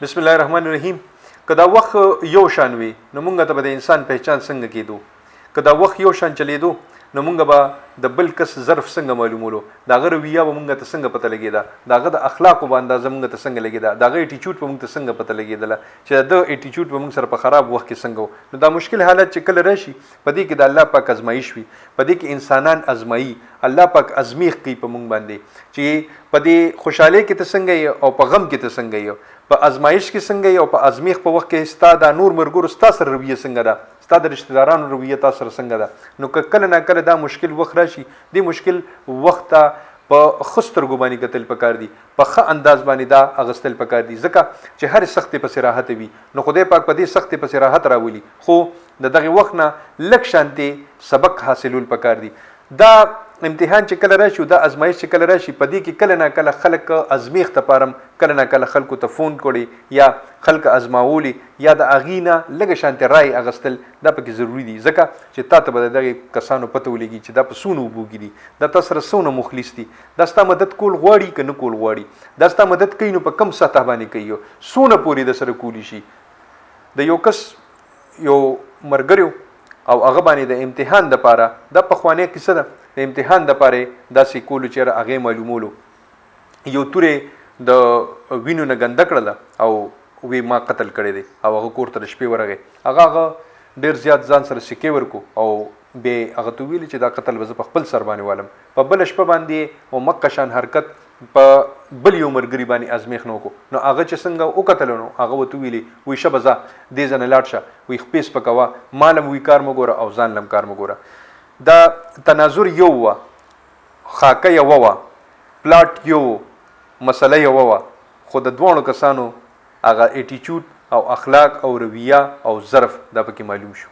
بسم الله الرحمن الرحیم. که دا وخت یو شان وي نو مونږ ته به د انسان پہچان څنګه کېدو؟ که دا وخت یو شان چلیدو نو مونږ به د بل کس ظرف څنګه معلومولو؟ د هغه رویه به مونږ ته څنګه پته لګېده؟ د هغه د اخلاقو به اندازه مونږ ته څنګه لګېده؟ د هغه ایټیچوډ به مونږ ته څنګه پته لګېدله چې د ایټیچوډ به مونږ سره په خراب وخت کې څنګه و؟ نو دا مشکل حالت چې کله راشي په دې کې د الله پاک ازمایش وي، په دې کې انسانان ازمایي، الله پاک ازمیخ کوي په مونږ باندې چې په دې خوشحالۍ کې ته څنګه یې او په غم کې ته څنګه یې، په ازمایش کې څنګه یې او په ازمیخ په وخت کې ستا د نور مرګورو ستا سره رویه څنګه ده، ستا د رشتہ دارانو رویه تا سره څنګه ده. نو که کله نه کله دا مشکل وخت راشي، دې مشکل وخت ته په ښه سترګو باندې کتل پکار دي، په ښه انداز باندې دا اغستل پکار دي، ځکه چې هر سختې پسې راحت وي. نو خدای پاک په دې سختې پسې راحت راولي، خو د دغه وخت نه لږ شانتي سبق حاصلول پکار دي. دا امتحان چې کله راشي، دا ازمایش چې کله راشي، په دې کې کله نه کله خلک ازمیخ ته پارم، کله نه کله خلکو ته فون کړي یا خلک ازماولي یا د هغې نه لږه شانتې رای اغستل دا پکې ضروري دي، ځکه چې تا ته به د دغې کسانو پته ولګي چې دا په څونه اوبو کې دي، دا تا سره څونه مخلص دي، دا ستا مدد کول غواړي که نه کول غواړي، دا ستا مدد کوي نو په کم سطح باندې کوي، څونه پورې د سره کولی شي. د یو کس یو ملګری او هغه باندې د امتحان دپاره، دا پخوانۍ کیسه ده، د امتحان دپاره داسې کولو چې هغې معلومولو، یو تورې د وینو نه ګنده کړله او وی ما قتل کړی دی او هغه کور ته د شپې ورغی. هغه ډېر زیات ځان سره سکې ورکو او بیا هغه ته ویلي چې دا قتل به زه په خپل سر باندې والم. په بله شپه باندې او مکه شان حرکت په بل یو ملګري باندې ازمیخ نه وکړو. نو هغه چې څنګه وکتلو نو هغه ورته ویلي وی شه به ځه دې ځای نه لاړ شه، وی خپې سپکوه، ما لم وی کار مه ګوره او ځان لم کار مه ګوره. دا تناظر یو وه، خاکه یوه وه، پلاټ یو، مسله یوه وه، خو د دواړو کسانو هغه ایټیچوډ او اخلاق او رویه او ظرف دا پکې معلوم شو.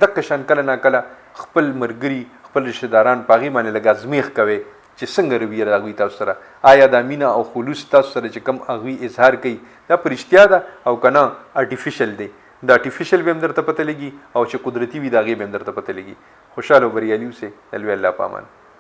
دقه شان کله نه کله خپل ملګري، خپل رشتہ داران په هغې باندې لږ ازمیخ کوئ چې څنګه رویه د هغوی تاسو سره، آیا دا مینه او خلوص تاسو سره چې کوم هغوی اظهار کوي دا په رښتیا ده او که نه آرټیفیشل دی؟ د آرټیفیشل به هم درته پته لګي او چې قدرتي وي د هغې به هم درته پته لګي. خوشحاله او بریالي اوسئ. د لوی الله په امان.